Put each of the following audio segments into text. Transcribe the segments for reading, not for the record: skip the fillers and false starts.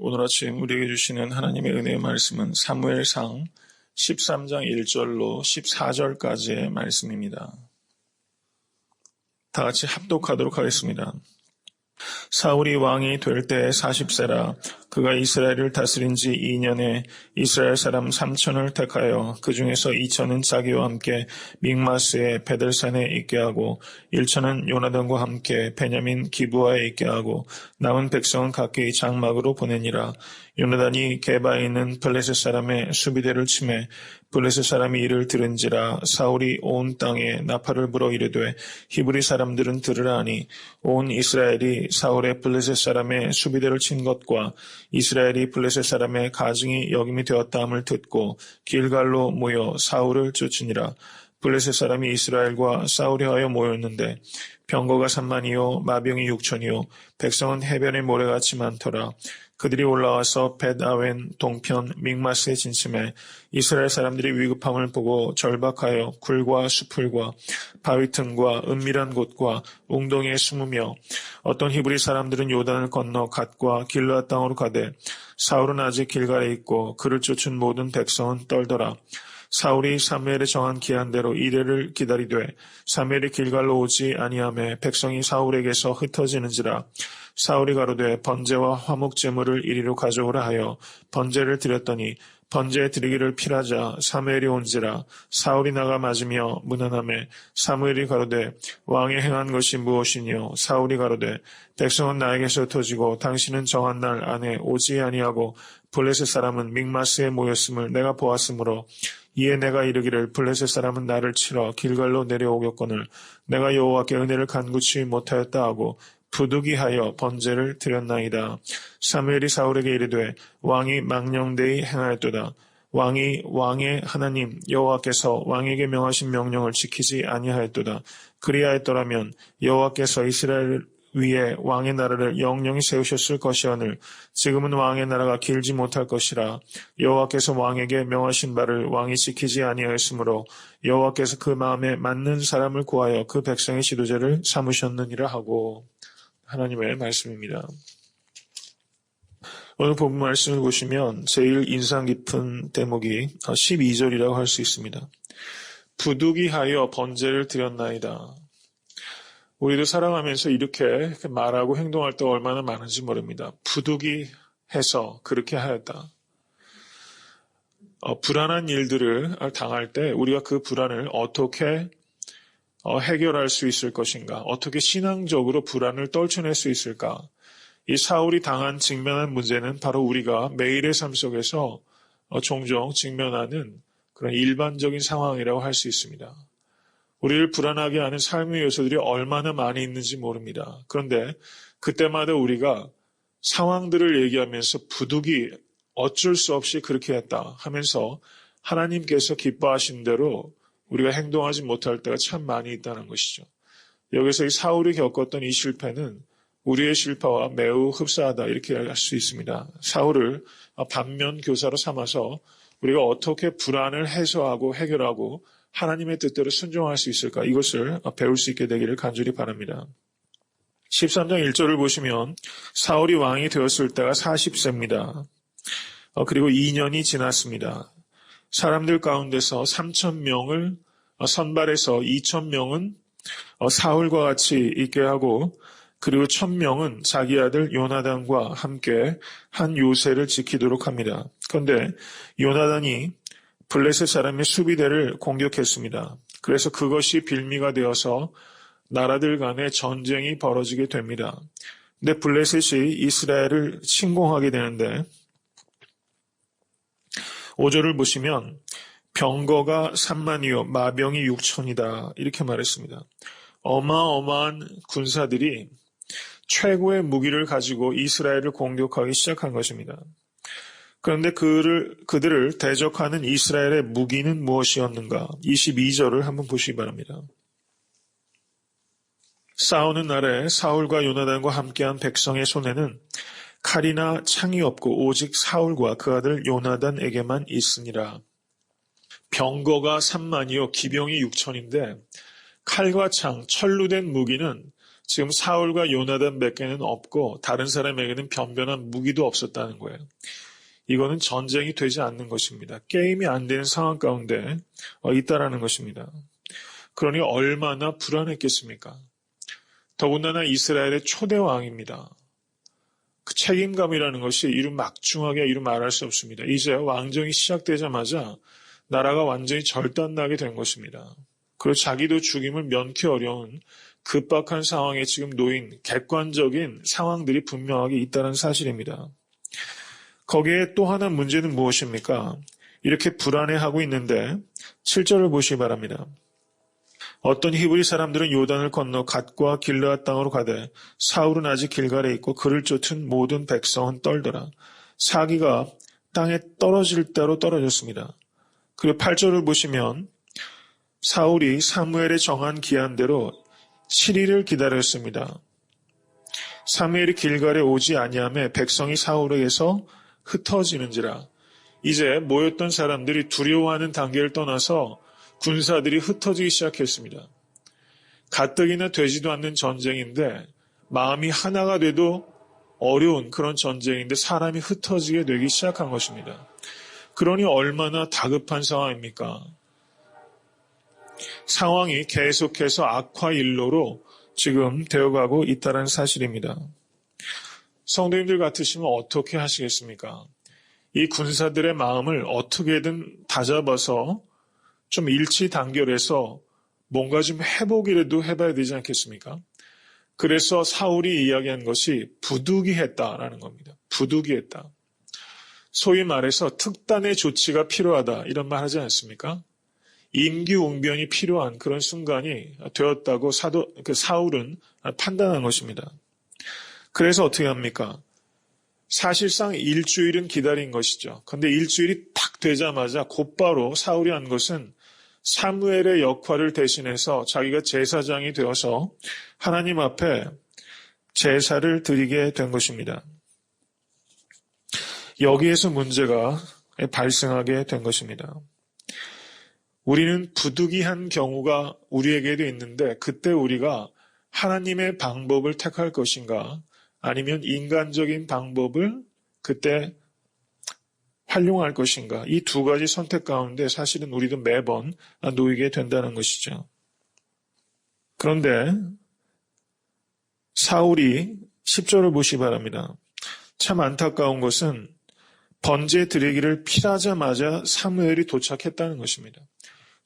오늘 아침 우리에게 주시는 하나님의 은혜의 말씀은 사무엘상 13장 1절로 14절까지의 말씀입니다. 다 같이 합독하도록 하겠습니다. 사울이 왕이 될 때 40세라 그가 이스라엘을 다스린 지 2년에 이스라엘 사람 3천을 택하여 그 중에서 2천은 자기와 함께 믹마스의 베델산에 있게 하고 1천은 요나단과 함께 베냐민 기브아에 있게 하고 남은 백성은 각기 장막으로 보내니라. 요나단이 게바에 있는 블레셋 사람의 수비대를 치매 블레셋 사람이 이를 들은지라. 사울이 온 땅에 나팔을 불어 이르되 히브리 사람들은 들으라 하니 온 이스라엘이 사울의 블레셋 사람의 수비대를 친 것과 이스라엘이 블레셋 사람의 가증이 여김이 되었다함을 듣고 길갈로 모여 사울을 쫓으니라. 블레셋 사람이 이스라엘과 싸우려 하여 모였는데 병거가 3만이요 마병이 6천이요 백성은 해변의 모래같이 많더라. 그들이 올라와서 벳아웬 동편 믹마스에 진침해 이스라엘 사람들이 위급함을 보고 절박하여 굴과 수풀과 바위 틈과 은밀한 곳과 웅덩이에 숨으며 어떤 히브리 사람들은 요단을 건너 갓과 길르앗 땅으로 가되 사울은 아직 길갈에 있고 그를 쫓은 모든 백성은 떨더라. 사울이 사무엘에 정한 기한대로 이레를 기다리되 사무엘이 길갈로 오지 아니하매 백성이 사울에게서 흩어지는지라. 사울이 가로되 번제와 화목 제물을 이리로 가져오라 하여 번제를 드렸더니 번제에 드리기를 필하자 사무엘이 온지라. 사울이 나가 맞으며 문안하매 사무엘이 가로되 왕이 행한 것이 무엇이뇨. 사울이 가로되 백성은 나에게서 흩어지고 당신은 정한 날 안에 오지 아니하고 블레셋 사람은 믹마스에 모였음을 내가 보았으므로 이에 내가 이르기를 블레셋 사람은 나를 치러 길갈로 내려오겠거늘 내가 여호와께 은혜를 간구치 못하였다 하고 부득이하여 번제를 드렸나이다. 사무엘이 사울에게 이르되 왕이 망령되이 행하였도다. 왕이 왕의 하나님 여호와께서 왕에게 명하신 명령을 지키지 아니하였도다. 그리하였더라면 여호와께서 이스라엘 위에 왕의 나라를 영영히 세우셨을 것이오늘 지금은 왕의 나라가 길지 못할 것이라. 여호와께서 왕에게 명하신 바를 왕이 지키지 아니하였으므로 여호와께서 그 마음에 맞는 사람을 구하여 그 백성의 지도자를 삼으셨느니라 하고. 하나님의 말씀입니다. 오늘 본문 말씀을 보시면 제일 인상 깊은 대목이 12절이라고 할 수 있습니다. 부득이하여 번제를 드렸나이다. 우리도 살아가면서 이렇게 말하고 행동할 때 얼마나 많은지 모릅니다. 부득이해서 그렇게 하였다. 불안한 일들을 당할 때 우리가 그 불안을 어떻게 해결할 수 있을 것인가? 어떻게 신앙적으로 불안을 떨쳐낼 수 있을까? 이 사울이 직면한 문제는 바로 우리가 매일의 삶 속에서 종종 직면하는 그런 일반적인 상황이라고 할 수 있습니다. 우리를 불안하게 하는 삶의 요소들이 얼마나 많이 있는지 모릅니다. 그런데 그때마다 우리가 상황들을 얘기하면서 부득이 어쩔 수 없이 그렇게 했다 하면서 하나님께서 기뻐하신 대로 우리가 행동하지 못할 때가 참 많이 있다는 것이죠. 여기서 이 사울이 겪었던 이 실패는 우리의 실패와 매우 흡사하다 이렇게 할 수 있습니다. 사울을 반면 교사로 삼아서 우리가 어떻게 불안을 해소하고 해결하고 하나님의 뜻대로 순종할 수 있을까 이것을 배울 수 있게 되기를 간절히 바랍니다. 13장 1절을 보시면 사울이 왕이 되었을 때가 40세입니다. 그리고 2년이 지났습니다. 사람들 가운데서 3,000명을 선발해서 2,000명은 사울과 같이 있게 하고 그리고 1,000명은 자기 아들 요나단과 함께 한 요새를 지키도록 합니다. 그런데 요나단이 블레셋 사람의 수비대를 공격했습니다. 그래서 그것이 빌미가 되어서 나라들 간의 전쟁이 벌어지게 됩니다. 근데 블레셋이 이스라엘을 침공하게 되는데 5절을 보시면 병거가 3만이요 마병이 6천이다 이렇게 말했습니다. 어마어마한 군사들이 최고의 무기를 가지고 이스라엘을 공격하기 시작한 것입니다. 그런데 그들을 대적하는 이스라엘의 무기는 무엇이었는가? 22절을 한번 보시기 바랍니다. 싸우는 날에 사울과 요나단과 함께한 백성의 손에는 칼이나 창이 없고 오직 사울과 그 아들 요나단에게만 있으니라. 병거가 3만이요 기병이 6천인데 칼과 창, 철로 된 무기는 지금 사울과 요나단밖에는 없고 다른 사람에게는 변변한 무기도 없었다는 거예요. 이거는 전쟁이 되지 않는 것입니다. 게임이 안 되는 상황 가운데 있다라는 것입니다. 그러니 얼마나 불안했겠습니까? 더군다나 이스라엘의 초대 왕입니다. 그 책임감이라는 것이 이루 막중하게 이루 말할 수 없습니다. 이제 왕정이 시작되자마자 나라가 완전히 절단나게 된 것입니다. 그리고 자기도 죽임을 면키 어려운 급박한 상황에 지금 놓인 객관적인 상황들이 분명하게 있다는 사실입니다. 거기에 또 하나 문제는 무엇입니까? 이렇게 불안해하고 있는데 7절을 보시기 바랍니다. 어떤 히브리 사람들은 요단을 건너 갓과 길르앗 땅으로 가되 사울은 아직 길갈에 있고 그를 쫓은 모든 백성은 떨더라. 사기가 땅에 떨어질 대로 떨어졌습니다. 그리고 8절을 보시면 사울이 사무엘의 정한 기한대로 7일을 기다렸습니다. 사무엘이 길갈에 오지 아니하매 백성이 사울에게서 흩어지는지라. 이제 모였던 사람들이 두려워하는 단계를 떠나서 군사들이 흩어지기 시작했습니다. 가뜩이나 되지도 않는 전쟁인데 마음이 하나가 돼도 어려운 그런 전쟁인데 사람이 흩어지게 되기 시작한 것입니다. 그러니 얼마나 다급한 상황입니까? 상황이 계속해서 악화일로로 지금 되어가고 있다는 사실입니다. 성도님들 같으시면 어떻게 하시겠습니까? 이 군사들의 마음을 어떻게든 다잡아서 좀 일치 단결해서 뭔가 좀 회복이라도 해봐야 되지 않겠습니까? 그래서 사울이 이야기한 것이 부득이했다라는 겁니다. 부득이했다. 소위 말해서 특단의 조치가 필요하다 이런 말 하지 않습니까? 임기응변이 필요한 그런 순간이 되었다고 사울은 판단한 것입니다. 그래서 어떻게 합니까? 사실상 일주일은 기다린 것이죠. 그런데 일주일이 딱 되자마자 곧바로 사울이 한 것은 사무엘의 역할을 대신해서 자기가 제사장이 되어서 하나님 앞에 제사를 드리게 된 것입니다. 여기에서 문제가 발생하게 된 것입니다. 우리는 부득이한 경우가 우리에게도 있는데 그때 우리가 하나님의 방법을 택할 것인가 아니면 인간적인 방법을 그때 활용할 것인가 이 두 가지 선택 가운데 사실은 우리도 매번 놓이게 된다는 것이죠. 그런데 사울이 10절을 보시기 바랍니다. 참 안타까운 것은 번제 드리기를 필하자마자 사무엘이 도착했다는 것입니다.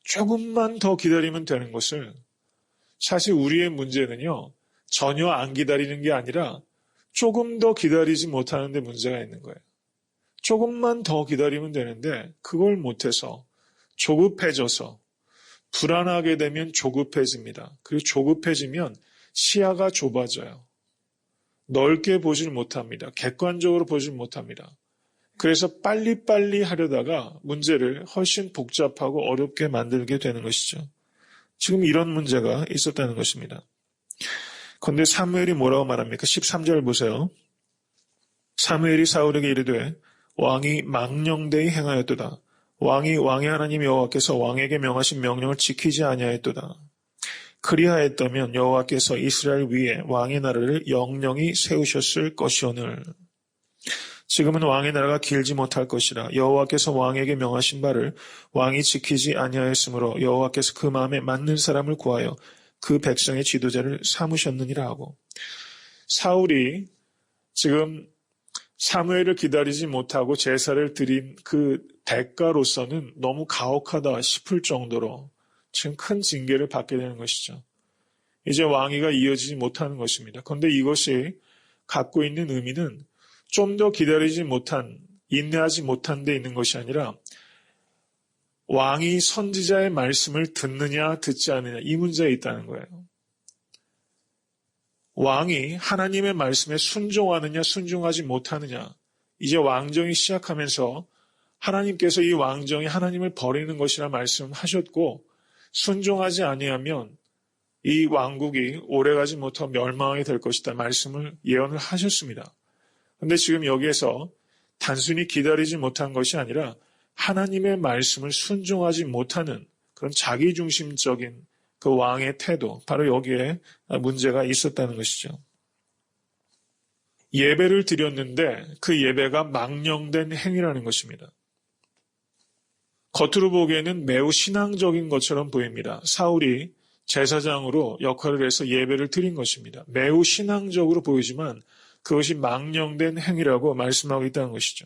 조금만 더 기다리면 되는 것을 사실 우리의 문제는요. 전혀 안 기다리는 게 아니라 조금 더 기다리지 못하는 데 문제가 있는 거예요. 조금만 더 기다리면 되는데 그걸 못해서 조급해져서 불안하게 되면 조급해집니다. 그리고 조급해지면 시야가 좁아져요. 넓게 보질 못합니다. 객관적으로 보질 못합니다. 그래서 빨리빨리 하려다가 문제를 훨씬 복잡하고 어렵게 만들게 되는 것이죠. 지금 이런 문제가 있었다는 것입니다. 그런데 사무엘이 뭐라고 말합니까? 13절 보세요. 사무엘이 사울에게 이르되 왕이 망령되이 행하였도다. 왕이 왕의 하나님 여호와께서 왕에게 명하신 명령을 지키지 아니하였도다. 그리하였다면 여호와께서 이스라엘 위에 왕의 나라를 영영히 세우셨을 것이오늘. 지금은 왕의 나라가 길지 못할 것이라. 여호와께서 왕에게 명하신 바를 왕이 지키지 아니하였으므로 여호와께서 그 마음에 맞는 사람을 구하여 그 백성의 지도자를 삼으셨느니라 하고. 사울이 지금 사무엘을 기다리지 못하고 제사를 드린 그 대가로서는 너무 가혹하다 싶을 정도로 지금 큰 징계를 받게 되는 것이죠. 이제 왕위가 이어지지 못하는 것입니다. 그런데 이것이 갖고 있는 의미는 좀 더 기다리지 못한, 인내하지 못한 데 있는 것이 아니라 왕이 선지자의 말씀을 듣느냐 듣지 않느냐 이 문제에 있다는 거예요. 왕이 하나님의 말씀에 순종하느냐 순종하지 못하느냐. 이제 왕정이 시작하면서 하나님께서 이 왕정이 하나님을 버리는 것이라 말씀하셨고 순종하지 아니하면 이 왕국이 오래가지 못하고 멸망하게 될 것이다 말씀을 예언을 하셨습니다. 그런데 지금 여기에서 단순히 기다리지 못한 것이 아니라 하나님의 말씀을 순종하지 못하는 그런 자기중심적인 그 왕의 태도, 바로 여기에 문제가 있었다는 것이죠. 예배를 드렸는데 그 예배가 망령된 행위라는 것입니다. 겉으로 보기에는 매우 신앙적인 것처럼 보입니다. 사울이 제사장으로 역할을 해서 예배를 드린 것입니다. 매우 신앙적으로 보이지만 그것이 망령된 행위라고 말씀하고 있다는 것이죠.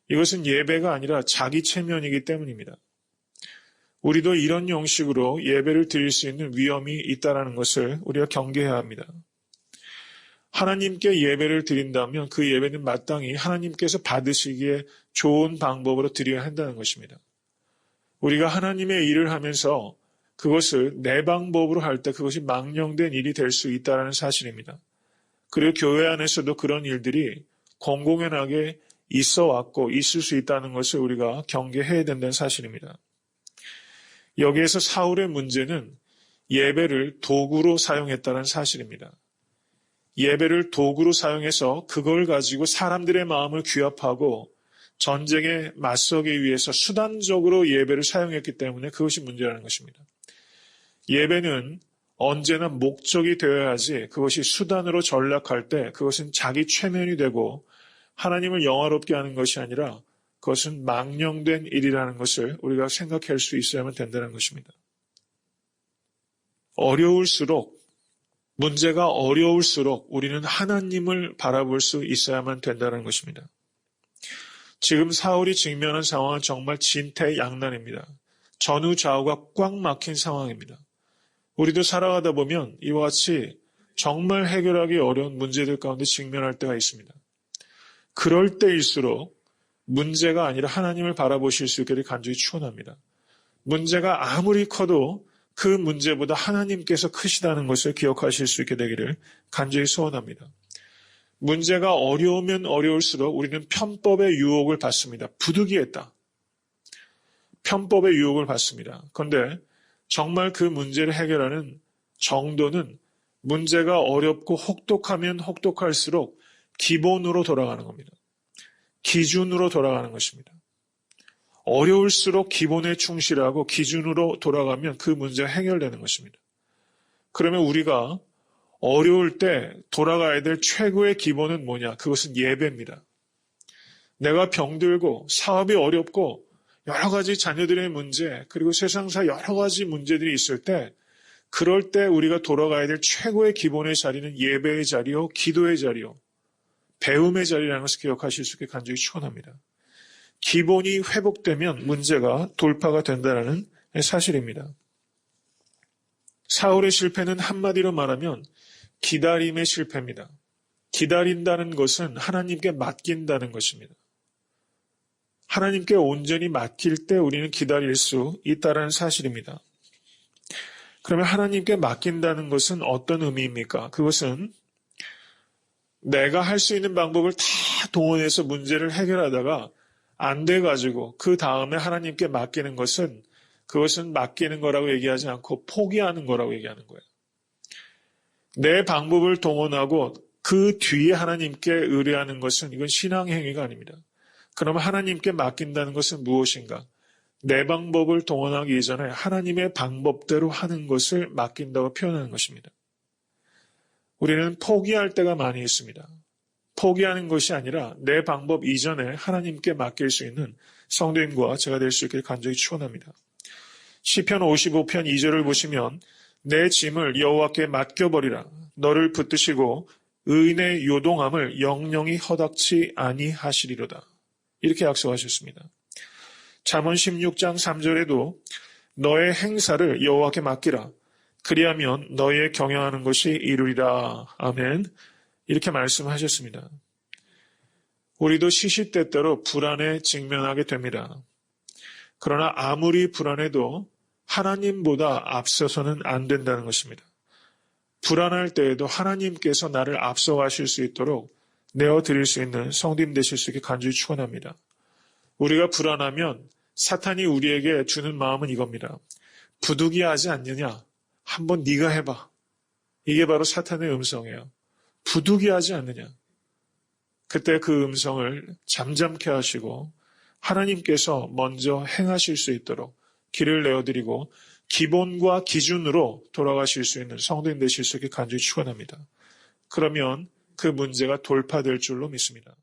이것은 예배가 아니라 자기 체면이기 때문입니다. 우리도 이런 형식으로 예배를 드릴 수 있는 위험이 있다는 것을 우리가 경계해야 합니다. 하나님께 예배를 드린다면 그 예배는 마땅히 하나님께서 받으시기에 좋은 방법으로 드려야 한다는 것입니다. 우리가 하나님의 일을 하면서 그것을 내 방법으로 할 때 그것이 망령된 일이 될 수 있다는 사실입니다. 그리고 교회 안에서도 그런 일들이 공공연하게 있어 왔고 있을 수 있다는 것을 우리가 경계해야 된다는 사실입니다. 여기에서 사울의 문제는 예배를 도구로 사용했다는 사실입니다. 예배를 도구로 사용해서 그걸 가지고 사람들의 마음을 규합하고 전쟁에 맞서기 위해서 수단적으로 예배를 사용했기 때문에 그것이 문제라는 것입니다. 예배는 언제나 목적이 되어야지 그것이 수단으로 전락할 때 그것은 자기 최면이 되고 하나님을 영화롭게 하는 것이 아니라 그것은 망령된 일이라는 것을 우리가 생각할 수 있어야만 된다는 것입니다. 문제가 어려울수록 우리는 하나님을 바라볼 수 있어야만 된다는 것입니다. 지금 사울이 직면한 상황은 정말 진퇴양난입니다. 전후좌우가 꽉 막힌 상황입니다. 우리도 살아가다 보면 이와 같이 정말 해결하기 어려운 문제들 가운데 직면할 때가 있습니다. 그럴 때일수록 문제가 아니라 하나님을 바라보실 수 있기를 간절히 축원합니다. 문제가 아무리 커도 그 문제보다 하나님께서 크시다는 것을 기억하실 수 있게 되기를 간절히 소원합니다. 문제가 어려우면 어려울수록 우리는 편법의 유혹을 받습니다. 부득이했다. 편법의 유혹을 받습니다. 그런데 정말 그 문제를 해결하는 정도는 문제가 어렵고 혹독하면 혹독할수록 기본으로 돌아가는 겁니다. 기준으로 돌아가는 것입니다. 어려울수록 기본에 충실하고 기준으로 돌아가면 그 문제가 해결되는 것입니다. 그러면 우리가 어려울 때 돌아가야 될 최고의 기본은 뭐냐? 그것은 예배입니다. 내가 병들고 사업이 어렵고 여러 가지 자녀들의 문제 그리고 세상사 여러 가지 문제들이 있을 때 그럴 때 우리가 돌아가야 될 최고의 기본의 자리는 예배의 자리요, 기도의 자리요, 배움의 자리라는 것을 기억하실 수 있게 간절히 축원합니다. 기본이 회복되면 문제가 돌파가 된다는 사실입니다. 사울의 실패는 한마디로 말하면 기다림의 실패입니다. 기다린다는 것은 하나님께 맡긴다는 것입니다. 하나님께 온전히 맡길 때 우리는 기다릴 수 있다는 사실입니다. 그러면 하나님께 맡긴다는 것은 어떤 의미입니까? 그것은 내가 할 수 있는 방법을 다 동원해서 문제를 해결하다가 안 돼가지고 그 다음에 하나님께 맡기는 것은 그것은 맡기는 거라고 얘기하지 않고 포기하는 거라고 얘기하는 거예요. 내 방법을 동원하고 그 뒤에 하나님께 의뢰하는 것은 이건 신앙행위가 아닙니다. 그러면 하나님께 맡긴다는 것은 무엇인가? 내 방법을 동원하기 이전에 하나님의 방법대로 하는 것을 맡긴다고 표현하는 것입니다. 우리는 포기할 때가 많이 있습니다. 포기하는 것이 아니라 내 방법 이전에 하나님께 맡길 수 있는 성도님과 제가 될 수 있기를 간절히 축원합니다. 시편 55편 2절을 보시면 내 짐을 여호와께 맡겨버리라. 너를 붙드시고 의인의 요동함을 영영이 허닥지 아니하시리로다. 이렇게 약속하셨습니다. 잠언 16장 3절에도 너의 행사를 여호와께 맡기라. 그리하면 너의 경영하는 것이 이루리라. 아멘. 이렇게 말씀하셨습니다. 우리도 시시때때로 불안에 직면하게 됩니다. 그러나 아무리 불안해도 하나님보다 앞서서는 안 된다는 것입니다. 불안할 때에도 하나님께서 나를 앞서가실 수 있도록 내어드릴 수 있는 성도님 되실 수 있게 간절히 축원합니다. 우리가 불안하면 사탄이 우리에게 주는 마음은 이겁니다. 부득이하지 않느냐? 한번 네가 해봐. 이게 바로 사탄의 음성이에요. 부득이하지 않느냐? 그때 그 음성을 잠잠케 하시고 하나님께서 먼저 행하실 수 있도록 길을 내어드리고 기본과 기준으로 돌아가실 수 있는 성도님 되실 수 있게 간절히 축원합니다. 그러면 그 문제가 돌파될 줄로 믿습니다.